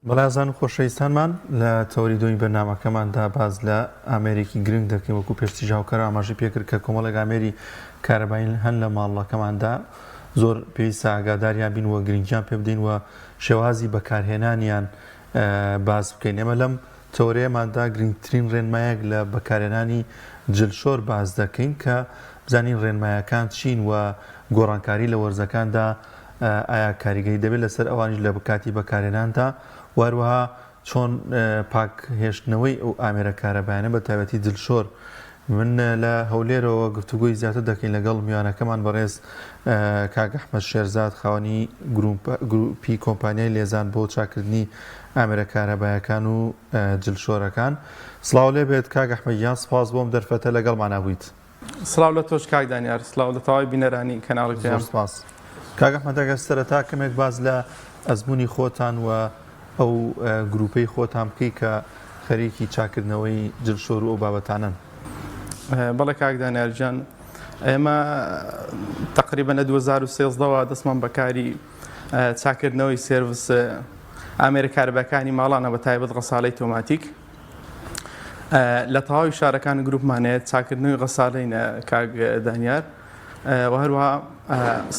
بەڵازان و خۆشەویستانمان لە تەوریدۆی بەرنامەکەماندا باز لە ئامێرێکی گرنگ دەکەین وەکو پێشتی ژاوکەر ئاماژەی پێکرد کە کۆمەڵێک ئامێری کارەباین هەن لە ماڵەکەماندا زۆر پێویستە ئاگاداریان بین وە گرنگیان پێ بدەین وە شێوازی بەکارهێنانیان باز بکەین. ئێمە لەم تەورەیەماندا گرنگترین ڕێنمایەک لە بەکارهێنانی جلشۆر باز دەکەین کە بزانین ڕێنمایەکان چین و گۆڕانکاری لە وەرزەکاندا ئایا کاریگەری دەبێت لەسەر ئەوانیش لە بکاتی بەکارهێناندا وەروەها چۆن پاک هێشتنەوەی ئەو ئامێرە کارەبایانە بە تایبەتی دلشۆر. من لە هەولێرەوە گفتوگۆی زیاتر دەکەین لەگەڵ میوانەکەمان بەڕێز کاک ئەحمەد شێرزاد خاوەنی گروپی کۆمپانیای لێزان بۆ چاکردنی ئامێرە کارەبایەکان و جلشۆرەکان. سڵاو لێ بێت کاک ئەحمەدیان، سپاس بۆم دەرفەتە لەگەڵمانە بوویت. سڵاو لە تۆش کاک دانیار، سڵاو لە تەواوی بینەرانی کەناڵی پێم. سپاس. کاک ئەحمەد ئەگەر سەرەتا کەمێک باز لە ئەزمموی خۆتان و ئەو گروپەی خۆتان بکەی کە خەریکی چاکردنەوەی جلشۆر و ئەو بابەتانن. بەڵێ کاک دانیارجان، ئێمە تقریبا لە 2013ەوە دەستمان بەکاری چاکردنەوەی سێڤیس ئامێرە کارەبایەکانی ماڵانە بە تایبەت غەسالەی تۆماتیک لە تەواوی شارەکانی گروپمانەیە چاکردنەوەی غەسالەینە کاک دانیار و هەروەها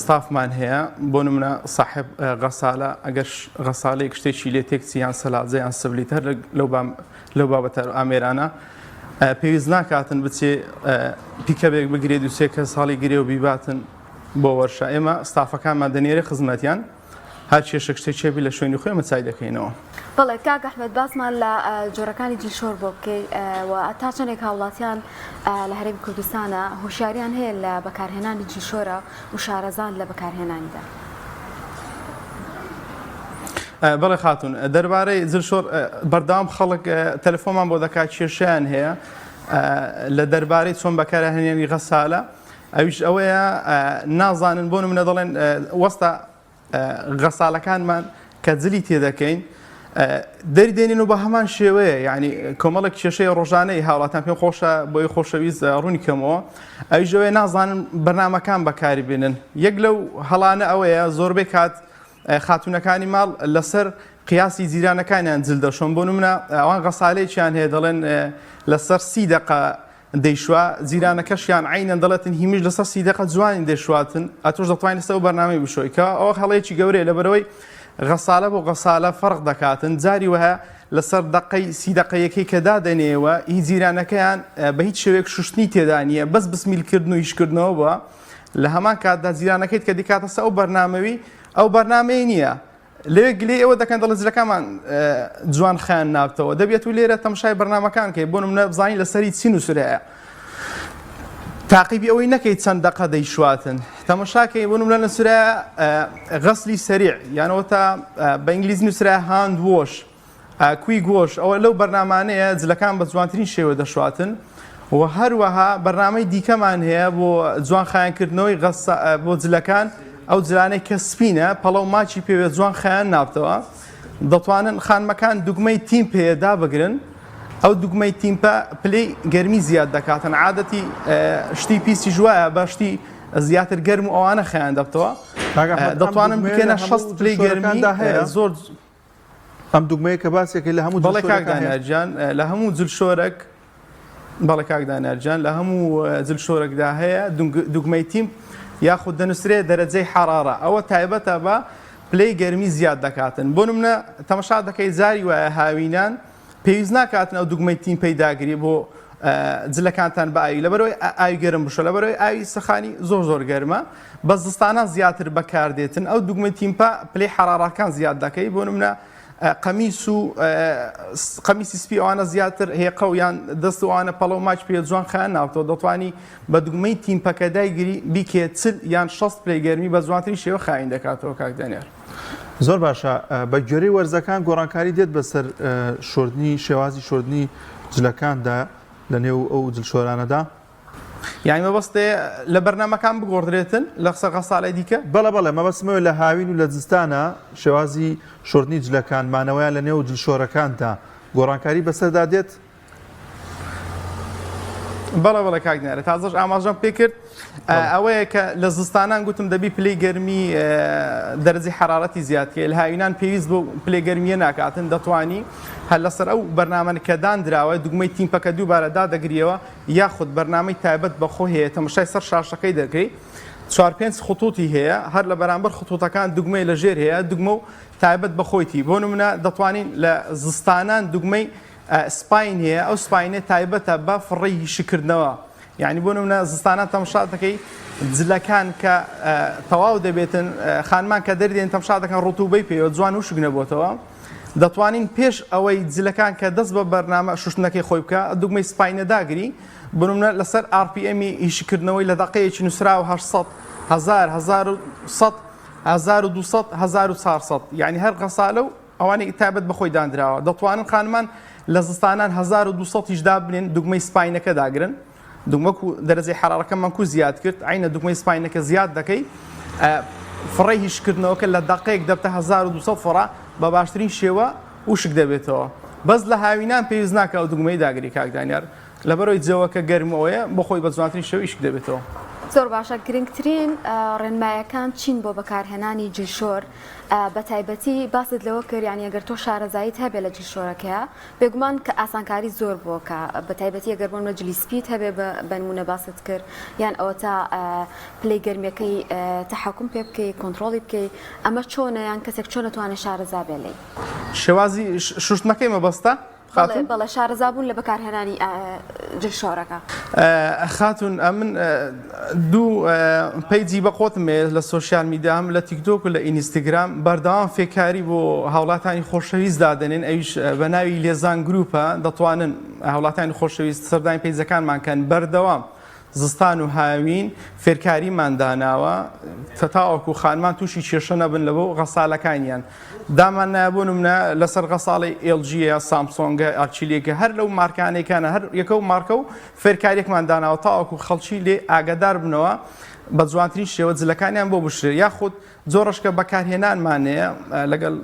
ستافمان هەیە. بۆ نمونە صاحب غەسالە ئەگەر غەسالەیەک شتێکی لێ تێکچی یان سەلاجە یان سبلیتەر لەو بابەتە ئامێرانە پێویست ناکاتن بچێ پیکەبێک بگرێت و سێ کە ساڵی گرێ و بیباتن بۆ وەرشە. ئێمە ستافەکانمان دەنێرە خزمەتیان هەر کێشە شتێکێبی لە شوێنی خۆی مەچای دەکەینەوە. بەڵێ کاک ئەحمەد، باسمان لە جۆرەکانی جلشۆر بۆ بکەی و تا چەندێک هاوڵاتیان لە هەرێمی کوردستانە هۆشیاریان هەیە لە بەکارهێنانی جلشۆرە و شارەزان لە بەکارهێنانیدا. بەڵێ خاتون، دەربارەی جلشۆر بەردەوام خەڵک تەلەفۆنمان بۆ دەکات کێشەیان هەیە لە دەربارەی چۆن بەکارهێنانی غەسالە. ئەویش ئەوەیە نازانن، بۆ نمونە دەڵێن وەستا غەسالەکانمان کە جلی تێدەکەین دەریدێنین و بە هەمان شێوەیە، یعنی کۆمەڵێک کێشەی ڕۆژانەی هاوڵاتیان پێم خۆشە بۆی خۆشەویست ڕوونی کەمەوە. ئەویش ئەوەیە نازانن بەرنامەکان بەکاری بێنن. یەک لەو هەڵانە ئەوەیە زۆربەی کات خاتونەکانی ماڵ لەسەر قیاسی جیرانەکانیان جل دەشۆن. بۆ نمونە ئەوان غەسالەیەکیان هەیە دەڵێن لەسەر 30 دقە دەیشوا، جیرانەکەشیان عینەن دەڵێتن هیمیش لەسەر 30 دقە جوانی دەیشواتن، ئەتۆش دەتوانین لەسەر بەرنامەی بشۆی کە ئەوە هەڵەیەکی گەورەیە لەبەرەوەی غەسالە بۆ غەسالە فەرق دەکاتن. جاری وهە لەسەر دقەی 30 دقەیەکەی کە دادەنێەوە هیچ جیرانەکەیان بە هیچ شێوەیەک شوشتنی تێدا نییە، بەس بسمیلکردن و هیچکردنەوە بووە. لە هەمان کاتدا جیرانەکەیت کە دیکاتە سەر ئەو بەرنامەوی ئەو بەرنامەی نییە. لێ گلێ ئەوە دەکەن دەڵێن جلەکەمان جوان خیان نابتەوە، دەبێت و لێرە تەماشای بەرنامەکان کەی بۆ نمونە بزانین لەسەری چین و سورەیە تاقیبی ئەوەی نەکەیت چەند دقە دەیشواتن. تەماشاکەی بۆ نمونە لە سورەیە غەسلی سەریع یانەوە تا بە ئینگلیزی نووسرا هاند وۆش، کویک وۆش، ئەوە لەو بەرنامانەیە جلەکان بە جوانترین شێوە دەشواتن. و هەروەها بەرنامەی دیکەمان هەیە بۆ جوان خایانکردنەوەی بۆ جلەکان. ئەو جلانەی کە سپینە پەڵەو ماچی پێوێت جوان خەیان نابتەوە، دەتوانن خانمەکان دوگمەی تیم پێدا بگرن. ئەو دوگمەی تیمپە پلەی گەرمی زیاد دەکاتن، عادەتی شتی پیسی ژوایە بە شتی زیاتر گەرم و ئەوانە خەیان دەبتەوە. دەتوانن بکەنە 60 پلەی گەرمی زۆر. ئەم دوگمەیە کە باسێکی لە هەموو بەڵێ کاک دانیارجان لە هەموو جلشۆرێک بەڵێ کاک دانیارجان لە هەموو جلشۆرێکدا هەیە دوگمەی تیم یاخود دەنووسرێت دەرەجەی حەرارە، ئەوە تایبەتە بە پلەی گەرمی زیاد دەکاتن. بۆ نمونە تەماشا دەکەی جاری وایە هاوینان پێویست ناکاتن ئەو دوگمەی تیم پەیداگری بۆ جلەکانتان بە ئاوی، لەبەرەوەی ئاوی گەرم بشە، لەبەرەوەی ئاوی سەخانی زۆر گەرمە بە زستانە زیاتر بەکاردێتن. ئەو دوگمەی تیمپە پلەی حەرارەکان زیاد دەکەی. بۆ نمونە قەمیسی سپی ئەوانە زیاتر هێقە و یان دەست وانە پەڵە و ماچ پێ جوان خەیان ناوتەوە، دەتوانی بە دوگمەی تیمپەکە دایگیری بیکێت 40 یان 60 پلەی گەرمی بە جوانترین شێوە خاین دەکاتەوە. کاک دانیار زۆر باشە. بە گوێرەی وەرزەکان گۆڕانکاری دێت بەسەر شۆردنی شێوازی شۆردنی جلەکاندا لە نێو ئەو جلشۆرانەدا، یانی مەبەستێ لە بەرنامەکان بگۆڕدرێتن لە قسە غەساڵی دیکە. بەڵێ مەبەستمەوە لە هاوین و لە جستانە شێوازی شۆردنی جلەکان مانەوەیان لە نێو جلشۆرەکاندا گۆڕانکاری بەسەردا دێت. بەڵێ کاکنیارە تازەش ئاماژەم پێ کرد ئەوەیە کە لە زستانان گوتم دەبی پلەی گەرمی دەرەجی حرارەتی زیادکە لە هاوینان پێویست بۆ پلەی گەرمیە ناکاتن دەتوانی هەر لەسەر ئەو بەرنامە کە دانراوە دوگمەی تیمپەکە دووبارە دادەگریەوە یاخود بەرنامەی تایبەت بەخۆ هەیە تەماشای سەر شاشەکەی دەکەی 4-5 خطوطی هەیە هەر لە بەرامبەر خطوطەکان دوگمەی لەژێر هەیە دوگمە و تایبەت بەخۆیتی بۆ نمونە دەتوانین لە زستانان دوگمەی سپاین هەیە ئەو سپاینە تایبەتە بە فڕی شکردنەوە یعنی بۆ نمونە زستانان تەماشا دەکەی جلەکان کە تەواو دەبێتن خانمان کە دەردێن تەماشا دەکەن ڕوتوبەی پێوە جوان و شکنە بۆتەوە دەتوانین پێش ئەوەی جلەکان کە دەست بە بەرنامە شوشتنەکەی خۆی بکە دوگمەی سپاینە داگری بنمونە لەسەر RPM ئیشکردنەوەی لە دقەیەکی نووسراوە 800 1000 1200 1200 1400 یعنی هەر غەسالە و ئەوانەی تایبەت بەخۆی دانراوە دەتوانن خانمان لە زستانان 1200 دا بنێن دوگمەی سپاینەکە داگرن دوگمەک و دەرەجەی حرارەکەمان کو زیاد کرد عینە دوگمەی سپاینەکە زیاد دەکەی فڕی هیشکردنەوەکە لە دقەیەک دەبتە 1200 فڕا بە باشترین شێوە وشک دەبێتەوە بەس لە هاوینان پێویست ناکە ئەو دوگمەی داگری کاکدانیار لەبەرەوەی جەوەکە گەرمەوەیە بەخۆی بە جوانترین شێوە ئیشک دەبێتەوە زۆر باشە گرنگترین ڕێنمایەکان چین بۆ بەکارهێنانی جلشۆر بە تایبەتی باست لەوە کرد یانی ئەگەر تۆ شارەزاییت هەبێ لە جلشۆرەکەیە بێگومان کە ئاسانکاری زۆر بۆکە بە تایبەتی ئەگەر بۆنە جلیسپیت هەبێ بە نمونە باست کرد یان ئەوە تا پلەی گەرمیەکەی تەحەکوم پێ بکەی کۆنتڕۆڵی بکەی ئەمە چۆنە یان کەسێک چۆن نەتوانێت شارەزا بێ لێی شێوازی شوشتنەکەی مەبەستە بەڵێ شارەزابوون لە بەکارهێنانی جلشۆرەکە خاتون من دوو پەیجی بەخۆتم لە سۆشیال میدیام لە تیکتۆک و لە ئینستاگرام بەردەوام فێکاری بۆ هاوڵاتانی خۆشەویست دادەنێن ئەویش بە ناوی لێزان گروپە دەتوانن هاوڵاتانی خۆشەویست سەردانی پەیجەکانمانکەن بەردەوام زستان و هاوین فێرکاریمان داناوە تەتاوەکو خانمان تووشی کێشە نەبن لە بۆ غەسالەکانیان دامان نابوون منە لەسەر غەساڵی LG سامسۆنگە ئارچیلێکە هەر لەو مارکانێکانە هەر یەکە و مارکە و فێرکارێکمان داناوە تاوەکو خەڵکی لێ ئاگادار بنەوە بە جوانترین شێوە جلەکانیان بۆ بشرێ یاخود زۆرشکە بەکارهێنانمانەیە لەگەڵ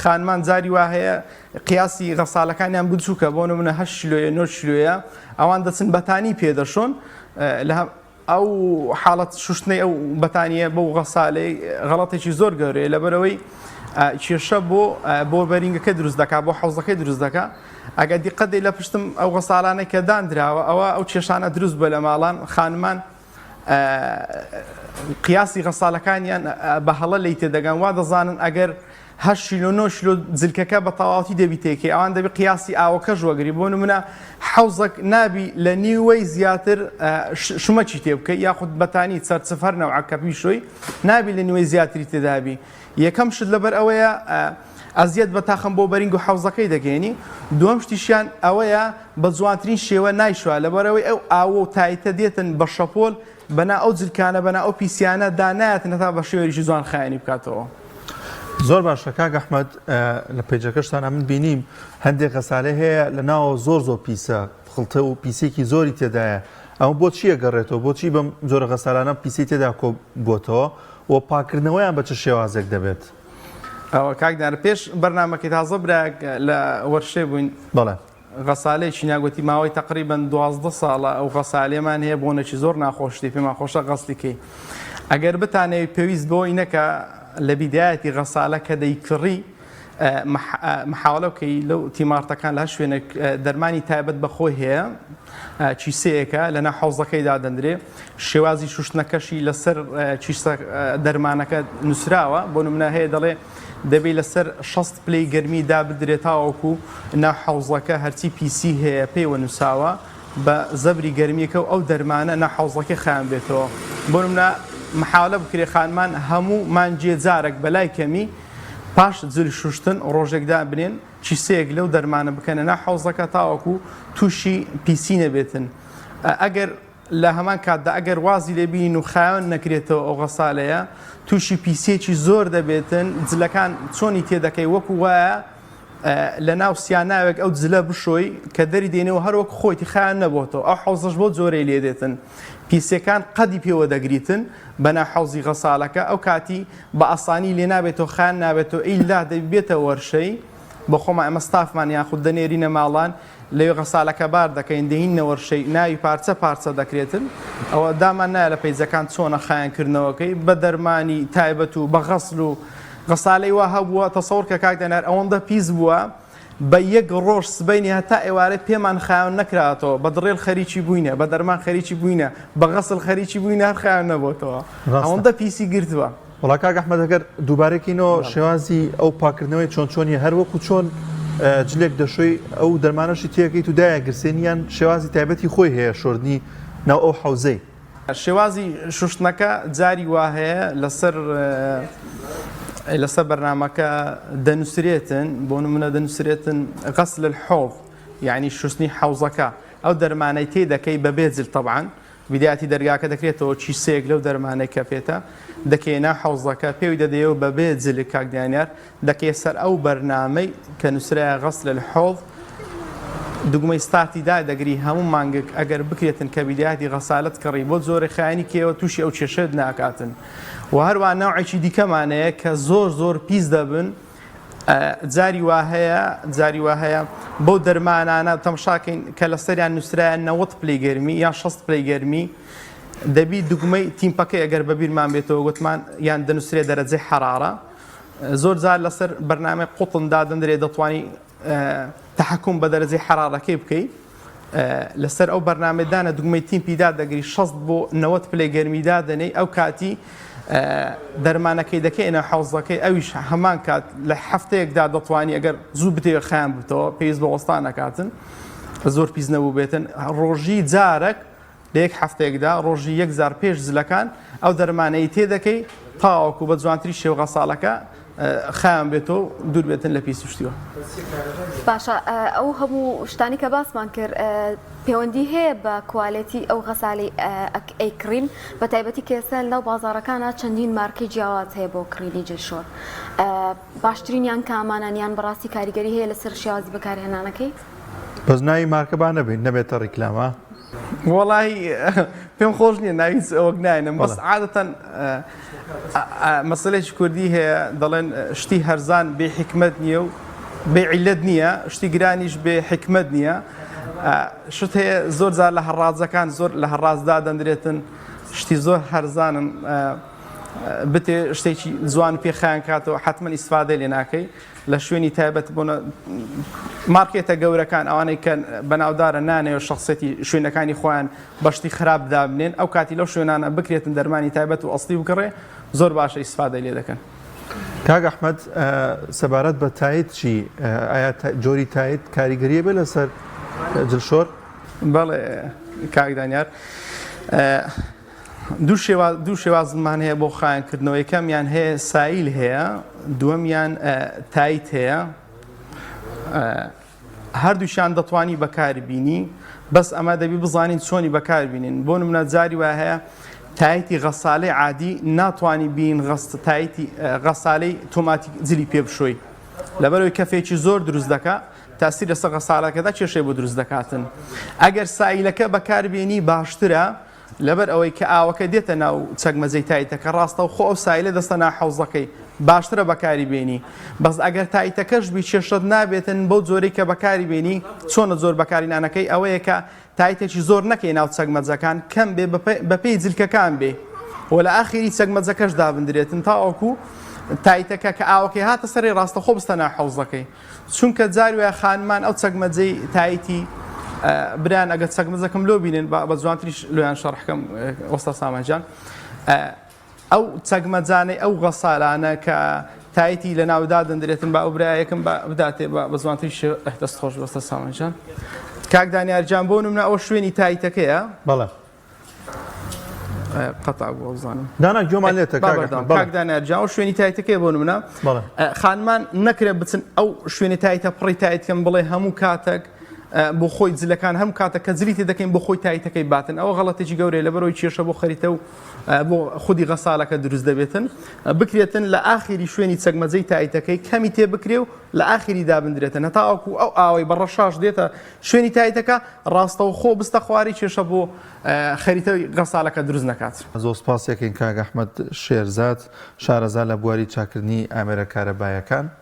خانمان جاری وا هەیە قیاسی غەسالەکانیان بچووکە بۆ نمونە 8 کیلۆیە 9 کیلۆیە ئەوان دەچن بەتانی پێدەشۆن ئەو حاڵەت شوشتنەی ئەو بەتانیە بەو غەسالەی غەڵەتێکی زۆر گەورەیە لەبەرەوەی کێشە بۆ بەرینگەکە دروست دەکات بۆ حەوزەکەی دروست دەکات ئەگەر دیقەتی لە پشتم ئەو غەسالانەی کە دانراوە ئەو کێشانە دروست بە لە ماڵان خانمان قیاسی غەسالەکانیان بە هەڵە لی تێدەگەن وا دەزانن ئەگەر 8 کیلۆ 9 کیلۆ جلکەکە بە تەواوەتی دەبیتێکی ئەوان دەبی قیاسی ئاوەکەش وەگری بۆ نمونە حەوزەک نابی لە نیوەی زیاتر شمەکی تێ بکەی یاخود بەتانی سەرچفەر نەوعەکە پیشۆی نابی لە نیوەی زیاتری تێدابی یەکەم شت لەبەر ئەوەیە ئەزیەت بە تاخم بۆ بەرینگ و حەوزەکەی دەگەێنی دووەم شتیشیان ئەوەیە بە جوانترین شێوە نایشوە لەبەرەوەی ئەو ئاوە و تایتە دێتن بە شەپۆل بەنا ئەو جلکانە بەنا ئەو پیسیانە دانایەتن هەتا بە شێوەریشی جوان خایەنی بکاتەوە زۆر باشە کاک ئەحمەد لە پێیجەکەشتان ئەمن بینیم هەندێک غەسالە هەیە لە ناوە زۆر پیسە خڵتە و پیسێکی زۆری تێدایە ئەمە بۆ چیە گەڕێتەوە بۆچی بەم جۆرە غەسالانە پیسی تێدا کۆ بۆتەوە و پاکردنەوەیان بە چه شێوازێک دەبێت ئەوە کاکدار پێش بەرنامەکەی تازە براک لە وەرشێ بووین بەڵێ غەسالەیەکی ناگوتی ماوەی تقریبان 12 ساڵە ئەو غەسالێمان هەیە بۆنەکی زۆر ناخۆشتی پێمان خۆشە غەسلیکەی ئەگەر بتانەوێت پێویست بۆ ئینەکە لە بیدایەتی غەسالە کە دەیکڕی محاولە بکەی لەو تیمارتەکان لە شوێنێک دەرمانی تایبەت بەخۆی هەیە چیسەیەکە لەناو حەوزەکەی دادەندرێ شێوازی شوشتنەکەشی لەسەر چیسە دەرمانەکە نووسراوە بۆ نمونە هەیە دەڵێ دەبێت لەسەر 6 پلەی گەرمی دابدرێتاوەکو ناو حەوزەکە هەرچی پیسی هەیە پێیوە نووساوە بە زەبری گەرمیەکە و ئەو دەرمانە ناو حەوزەکە خایان بێتەوە بۆ نمونە محاولە بکرێ خانمان هەموو مانجێ جارێک بەلای کەمی پاش جل شوشتن ڕۆژێکدا بنێن چیسەیەک لەو دەرمانە بکەنە ناو حەوزەکە تاوەکو تووشی پیسی نەبێتن ئەگەر لە هەمان کاتدا ئەگەر وازی لێبین و خاوێن نەکرێتەوە ئەو غەسالەیە تووشی پیسێکی زۆر دەبێتن جلەکان چۆنی تێدەکەی وەکو وایە لە ناو سیاناوێک ئەو جلە بشۆی کە دەری دێنەوە هەروەک خۆیتی خایان نەبۆتەوە ئەو حەوزەش بۆ جۆرەی لێ دێتن پیسەکان قەدی پێوە دەگریتن بەنا حەوزی غەسالەکە ئەو کاتی بە ئاسانی لێ نابێتەوە خایان نابێتەوە ئیلا دەبێتە وەرشەی بۆ خۆمان ئەمە ستافمان یاخود دەنێرینە ماڵان لەوێ غەسالەکە بار دەکەین دەهینەوە ڕشەی ناوی پارچە دەکرێتن ئەوە دامان نایە لە پەیزەکان چۆنە خایانکردنەوەکەی بە دەرمانی تایبەت و بە غەسل و غەسالەی وا هەبووە تەسەوڕ کە کاک دەنار ئەوەندە پیس بووە بە یەک ڕۆژ سبەینی هەتا ئێوارە پێمان خایان نەکراتەوە بە دڕێل خەریکی بووینە بە دەرمان خەریکی بووینە بە غەسل خەریکی بووینە هەر خایان نەبووتەوە ئەوەندە پیسی گرتووە. وڵا کاک ئەحمەد ئەگەر دووبارێکینەوە شێوازی ئەو پاکردنەوەی چۆنی هەروەکو چۆن جلێک دەشۆی ئەو دەرمانەشی تێکەیت و دایە گرسێنیان شێوازی تایبەتی خۆی هەیە شۆردنی ناو ئەو حوزەی شێوازی شوشتنەکە جاری وا هەیە لەسەر بەرنامەکە دەنووسرێتن بۆ نمونە دەنووسرێتن غەسل الحوض یعنی شوستنی حوزەکە ئەو دەرمانەی تێ دەکەی بە بێجل طبعاً بدایەتی دەرگاکە دەکرێتەوە چیسەیەک لەو دەرمانەی کە پێێتە دەکەێنا حوزەکە پێوی دەدەیەوە بە بێجلی کاک دانیار دەکەێت سەر ئەو بەرنامەی کە نووسرایە غەسل الحوض دوگمەی ستارتی دای دەگری هەموو مانگێک ئەگەر بکرێتن کە بیدایەتی غەسالەت کڕی بۆ زۆری خایانی کێوە تووشی ئەو کێشەت ناکاتن و هەروە ناوعێکی دیکەمانەیە کە زۆر پیس دەبن جاری وا هەیە بۆ دەرمانانە تەماشاکەین کە لە سەریان نووسرایە 90 پلەی گەرمی یان 60 پلەی گەرمی دەبی دوگمەی تیمپەکەی ئەگەر بەبیرمان بێتەوە گوتمان یان دەنووسرێ دەرەجەی حرارە زۆر جار لەسەر بەرنامەی قوتندا دەندرێ دەتوانی تحکم بە دەرەجەی حرارەکەی بکەیت لەسەر ئەو بەرنامەدانە دوگمەی تیمپیدا دەگری 60 بۆ 90 پلەی گەرمیدا دەنەی ئەو کاتی دەرمانەکەی دەکەینە حوزەکەی ئەویش هەمان کات لە هەفتەیەکدا دەتوانی ئەگەر زوو بتێ خیان بتەوە پێویست بە وەستان نەکاتن زۆر پیس نەبوو بێتن ڕۆژی جارێک لە یەک هەفتەیەکدا ڕۆژی 1 جار پێش زلەکان ئەو دەرمانەی تێ دەکەی تاوەکو بە جوانتری شێو غەساڵەکە خیان بێتەوە دوور بێتن لە پیس شتیوە. باشە ئەو هەموو شتانی کە باسمان کرد پەیوەندی هەیە بە کوالێتی ئەو غەسالی ئەیکڕین بە تایبەتی کێسە لەو بازارەکانە چەندین مارکەی جیاواز هەیە بۆ کڕینی جلشۆر باشترینیان کامانان یان بەڕاستی کاریگەری هەیە لەسەر شێوازی بەکارهێنانەکەی بەس ناوی مارکەبان نەبین نەبێتە ڕیکلامە وەڵی پێم خۆش نییە ناویت ئەوەک ناینم بەس عادەتەن مەسلێکی کوردی هەیە دەڵێن شتی هەرزان بێ حکمت نییە و بێ عیلەت نییە شتی گرانیش بێ حکمت نییە شت هەیە زۆر جار لە هەڕازەکان زۆر لە هەڕازدا دەندرێتن شتی زۆر هەرزانن بتێ شتێکی جوان پێخیان کاتەوە حتمما ئیسفادە لێ ناکەی لە شوێنی تایبەت بوون مارکێتە گەورەکان ئەوانەی کە بەناودارە نانێ و شخصەتی شوێنەکانی خۆیان بەشتی خراپ دابنێن ئەو کاتی لەو شوێنانە بکرێتن دەرمانی تایبەت و ئەستی بکڕێ زۆر باشە ئیسفادە لێ دەکەن. کاک ئەحمەد سەبارەت بە تایت چی ئایا جۆری تایت کاریگەریە بێ لەسەر جلشۆر؟ بەڵێ کاک دانیار دوو شێوازمان هەیە بۆ خایانکردنەوە یەکەمیان هەیە سایل هەیە دووەمیان تایت هەیە هەردووشیان دەتوانی بەکاربینی بەس ئەمە دەبی بزانین چۆنی بەکاربینین بۆ نمونە جاری وایە هەیە تایتی غەسالەی عادی ناتوانی بین تایتی غەسالەی تۆماتیک جلی پێ بشۆی لەبەرەوەی کەفێکی زۆر دروست دەکات تاسیر لەسەر غەسالەکەدا کێشەی بۆ دروست دەکاتن ئەگەر سایلەکە بەکاربێنی باشترە لەبەر ئەوەی کە ئاوەکە دێتە ناو چەکمەزەی تایتەکە ڕاستە و خۆ ئەو سایلە دەستە ناو حەوزەکەی باشترە بەکاری بێنی بەس ئەگەر تایتەکەش بی کێشت نابێتن بۆ جۆرەی کە بەکاری بێنی چۆنە زۆر بەکارینانەکەی ئەوەیە کە تایتێکی زۆر نەکەی ناو چەکمەجەکان کەم بێ بەپێی جلکەکان بێ و لە ئاخری چەکمەجەکەش دابدرێتن تاوەکو تایتەکە کە ئاوەکەی هاتە سەری ڕاستە خۆ بستە ناو حەوزەکەی چونکە جاری وایە خانمان ئەو چەکمەجەی تایتی بران ئەگەر چەکمەجەکەم لۆ بینن بە جوانتریش لۆیان شەڕحکەم وەستا سامانجان ئەو چەکمەجانەی ئەو غەسالانە کە تایتی لە ناودا دەندرێتن بە ئەو برایەکەم بداتێ بە زوانتریش دەست خۆش وەستە سامانجان کاک دانیارجان بۆ نمونە ئەوە شوێنی تایتەکەیە بەڵێ قەتع بۆ بزانم دانا گوێمان لێتە کاک دانیارجان ئەو شوێنی تایتەکەی بۆ نمونە خانمان نەکرێت بچن ئەو شوێنی تایتە پڕی تایتکەم بڵێ هەموو کاتێک بۆ خۆی جلەکان هەم کاتە کە جلیتی دەکەین بۆ خۆی تایتەکەی باتن ئەوە غەڵەتێکی گەورەیە لەبەرەوەی کێشە بۆ خەریتە و بۆ خودی غەسالەکە دروست دەبێتن بکرێتن لە ئاخری شوێنی چەکمەجەی تایتەکەی کەمی تێ بکرێ و لە ئاخری دابدرێتن هەتا ئەوکو ئەو ئاوەی بە ڕەشاش دێتە شوێنی تایتەکە ڕاستە و خۆ بستە خواری کێشە بۆ خەریتەوەی غەسالەکە دروست نەکات. زۆر سپاسێکین کاک ئەحمەد شێرزاد شارەزا لە بواری چاکردنی ئامێرە کارەبایەکان